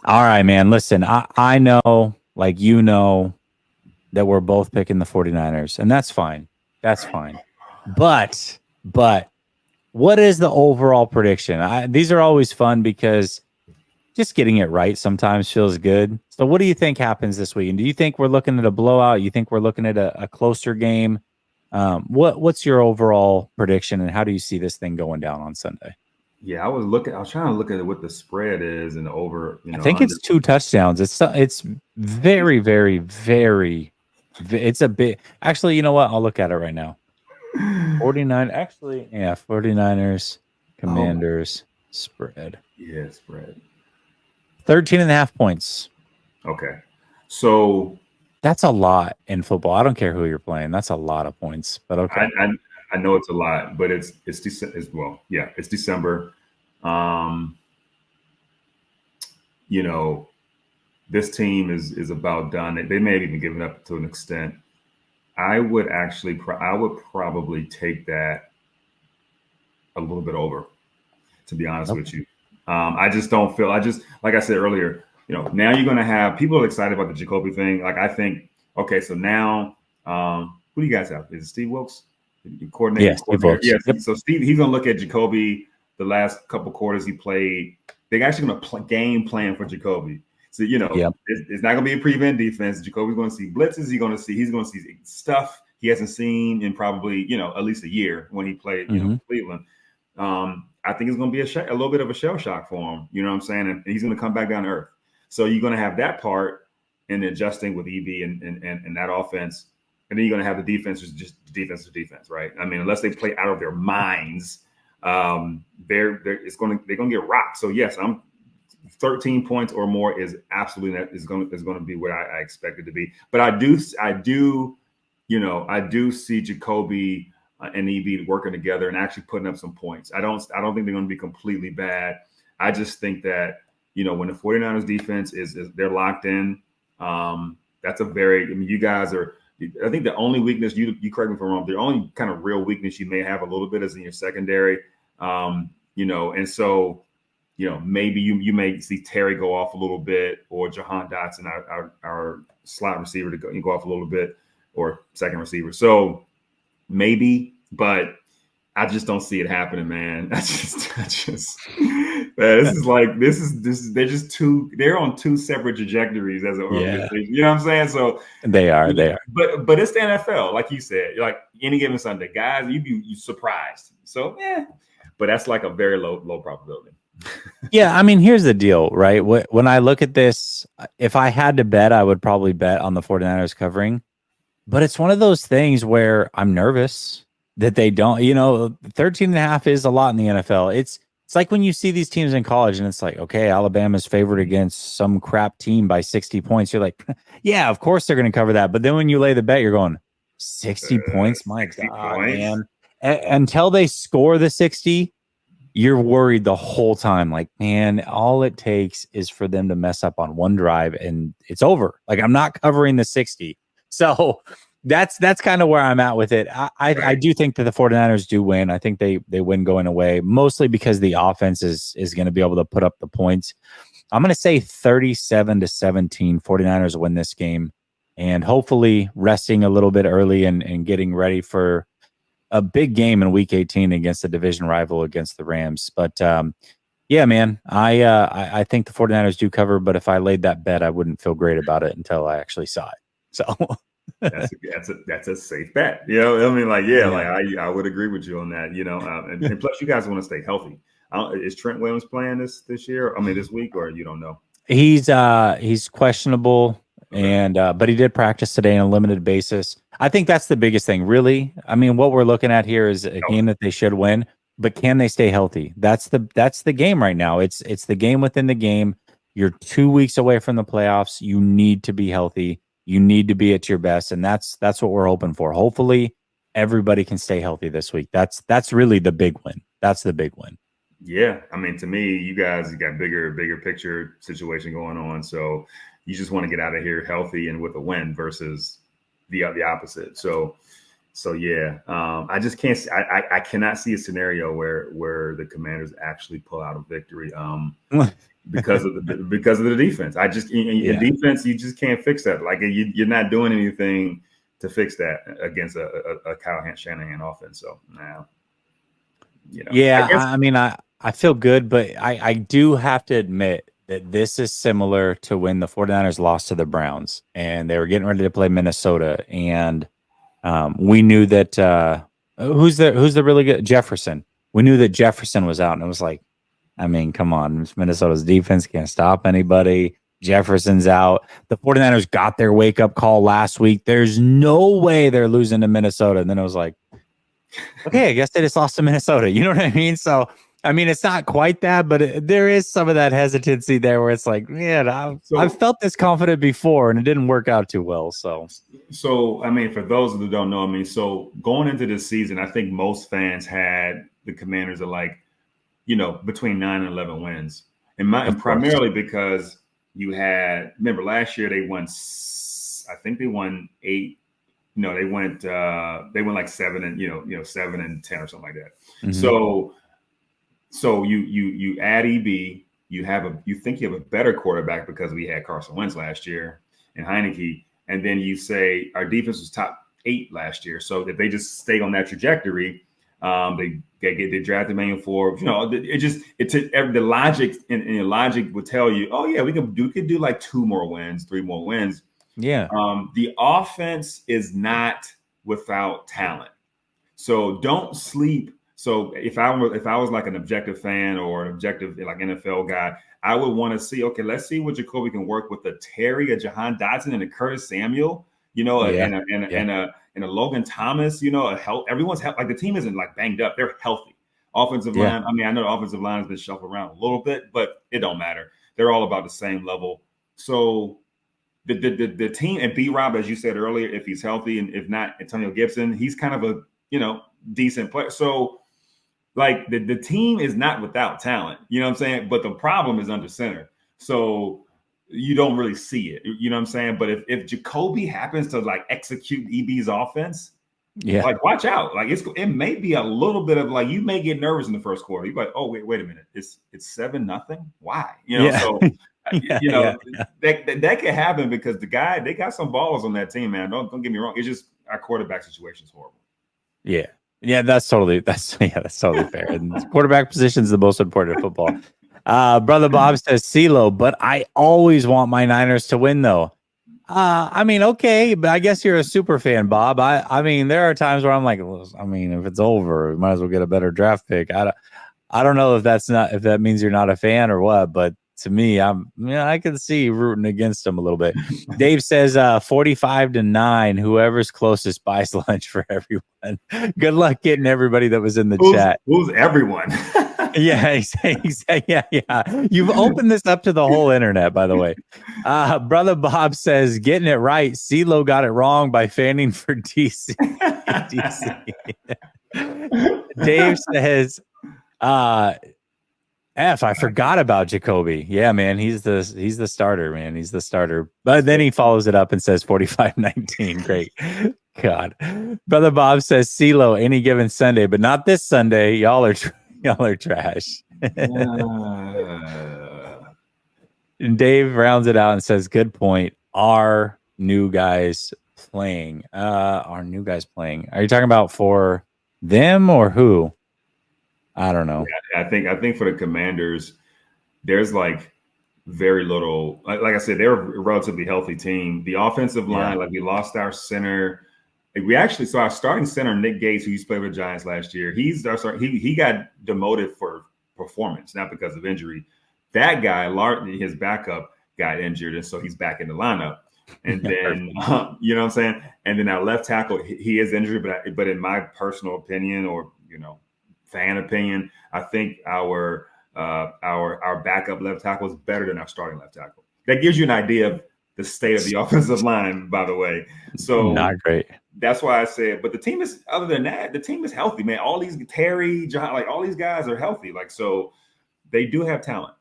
All right, man. Listen, I know, like that we're both picking the 49ers, and that's fine. That's fine. But what is the overall prediction? These are always fun because just getting it right sometimes feels good. So what do you think happens this week? And do you think we're looking at a blowout? You think we're looking at a closer game? What's your overall prediction, and how do you see this thing going down on Sunday? Yeah, I was looking. I was trying to look at what the spread is and the over. I think Under. it's 2 touchdowns. It's very, very, very. It's a bit. Actually, you know what? I'll look at it right now. 49. Actually, yeah, 49ers, Oh, Commanders spread yeah, spread. 13 and a half points. Okay, so That's a lot in football. I don't care who you're playing. That's a lot of points. But I, okay. I I know it's a lot, but it's December as well. Yeah, it's December. Um, you know, this team is about done. They may have even given up to an extent. I would probably take that a little bit over, to be honest with Okay. you. I just don't feel. I just like I said earlier. Now you're going to have people are excited about the Jacoby thing. Like I think, okay, so now who do you guys have? Is it Steve Wilkes, the Yes, it coordinator? works. Yes. Yep. So Steve, he's going to look at Jacoby the last couple quarters he played. They're actually going to game plan for Jacoby. So Yep. it's not going to be a prevent defense. Jacoby's going to see blitzes. He's going to see stuff he hasn't seen in probably at least a year when he played Hmm. for Cleveland. I think it's going to be a little bit of a shell shock for him. You know what I'm saying? And he's going to come back down to earth. So you're going to have that part in adjusting with EB and that offense. And then you're going to have the defense, is just defense, right? I mean, unless they play out of their minds, they're going to get rocked. So yes, I'm 13 points or more is absolutely is going to be what I expect it to be. But I do see Jacoby and EB working together and actually putting up some points. I don't think they're going to be completely bad. I just think that when the 49ers defense is they're locked in, that's a very. I mean, you guys are. I think the only weakness you correct me if I'm wrong. The only kind of real weakness you may have a little bit is in your secondary. And so maybe you may see Terry go off a little bit, or Jahan Dotson, our slot receiver, to go off a little bit, or second receiver. So maybe, but I just don't see it happening, man. Man, they're on two separate trajectories as an Yeah, organization. You know what I'm saying? So, they are. They are. but it's the NFL, like you said, like any given Sunday, guys, you surprised. So yeah, but that's like a very low probability. Yeah, I mean, here's the deal, right? When I look at this, if I had to bet, I would probably bet on the 49ers covering. But it's one of those things where I'm nervous that they don't, 13 and a half is a lot in the NFL. It's like when you see these teams in college and it's like, okay, Alabama's favored against some crap team by 60 points. You're like, yeah, of course they're going to cover that. But then when you lay the bet, you're going, 60 points? My 60 God, points. man. Until they score the 60, you're worried the whole time. Like, man, all it takes is for them to mess up on one drive and it's over. Like, I'm not covering the 60. So that's kind of where I'm at with it. I Right. do think that the 49ers do win. I think they win going away, mostly because the offense is going to be able to put up the points. I'm going to say 37-17 49ers win this game, and hopefully resting a little bit early and getting ready for a big game in week 18 against the division rival against the Rams. But yeah, man, I think the 49ers do cover, but if I laid that bet, I wouldn't feel great about it until I actually saw it. So That's a safe bet. I mean, like, yeah, like yeah. I would agree with you on that. And plus, you guys want to stay healthy. Is Trent Williams playing this year? I mean, this week, or you don't know? He's questionable, Okay. and but he did practice today on a limited basis. I think that's the biggest thing, really. I mean, what we're looking at here is a game Healthy. that they should win, but can they stay healthy? That's the game right now. It's the game within the game. You're 2 weeks away from the playoffs. You need to be healthy. You need to be at your best, and that's what we're hoping for. Hopefully, everybody can stay healthy this week. That's really the big win. That's the big win. Yeah, I mean, to me, you guys got bigger picture situation going on. So you just want to get out of here healthy and with a win versus the opposite. So So yeah, I just can't. I cannot see a scenario where the Commanders actually pull out a victory. Because of the defense. I just in defense, you just can't fix that. Like you're not doing anything to fix that against a Kyle Shanahan offense. So now, Yeah, I guess I mean, I feel good, but I do have to admit that this is similar to when the 49ers lost to the Browns and they were getting ready to play Minnesota. And we knew that who's the really good Jefferson. We knew that Jefferson was out, and it was like, I mean, come on, Minnesota's defense can't stop anybody. Jefferson's out. The 49ers got their wake up call last week. There's no way they're losing to Minnesota. And then it was like, okay, I guess they just lost to Minnesota. You know what I mean? So, I mean, it's not quite that, but there is some of that hesitancy there where it's like, yeah, I've felt this confident before and it didn't work out too well. So, I mean, for those who don't know, I mean, so going into this season, I think most fans had the Commanders are like, between 9 and 11 wins. And primarily because you had, remember last year they won, I think they won 8. No, they went like 7 and 7 and 10 or something like that. Mm-hmm. So you add EB, you think you have a better quarterback because we had Carson Wentz last year and Heineke, and then you say our defense was top 8 last year. So if they just stay on that trajectory, they drafted Emmanuel Forbes. The logic and the logic would tell you, oh yeah, we could do like 2 more wins, 3 more wins. Yeah. The offense is not without talent, so don't sleep. So if I was like an objective fan or an objective like NFL guy, I would want to see, okay, let's see what Jacoby can work with a Terry, a Jahan Dotson, and a Curtis Samuel, and a Logan Thomas, everyone's like the team isn't like banged up. They're healthy. Offensive line. I mean, I know the offensive line has been shuffled around a little bit, but it don't matter. They're all about the same level. So the team and B-Rob, as you said earlier, if he's healthy, and if not, Antonio Gibson, he's kind of a decent player. So like the team is not without talent, you know what I'm saying? But the problem is under center. So you don't really see it, you know what I'm saying? But if Jacoby happens to like execute EB's offense, like watch out. Like it may be a little bit of like you may get nervous in the first quarter. You're like, oh wait a minute, it's 7-0. Why? So that could happen because they got some balls on that team, man. Don't get me wrong. It's just our quarterback situation is horrible. Yeah, that's totally fair. And quarterback position is the most important in football. Brother Bob says CeeLo, but I always want my Niners to win though. I mean, okay, but I guess you're a super fan, Bob. I mean, there are times where I'm like, well, I mean, if it's over, we might as well get a better draft pick. I don't know if that means you're not a fan or what, but to me, I can see rooting against them a little bit. Dave says 45-9. Whoever's closest buys lunch for everyone. Good luck getting everybody that was in the chat. Who's everyone? Yeah. You've opened this up to the whole internet, by the way. Brother Bob says, getting it right. CeeLo got it wrong by fanning for DC. Dave says, I forgot about Jacoby. Yeah, man, he's the starter, man. He's the starter. But then he follows it up and says 45-19. Great. God. Brother Bob says CeeLo any given Sunday, but not this Sunday. Y'all are trash. And Dave rounds it out and says, good point. Are new guys playing? Are you talking about for them or who? I don't know. Yeah, I think for the Commanders, there's like very little. Like I said, they're a relatively healthy team. The offensive line, like we lost our center. We actually saw our starting center, Nick Gates, who used to play with the Giants last year. He got demoted for performance, not because of injury. That guy, his backup, got injured, and so he's back in the lineup. And then, you know what I'm saying? And then our left tackle, he is injured, but in my personal opinion, or fan opinion, I think our backup left tackle is better than our starting left tackle. That gives you an idea of the state of the offensive line, by the way. So not great. That's why I said, but the team is, other than that, the team is healthy, man. All these Terry, John, like all these guys are healthy. Like, so they do have talent.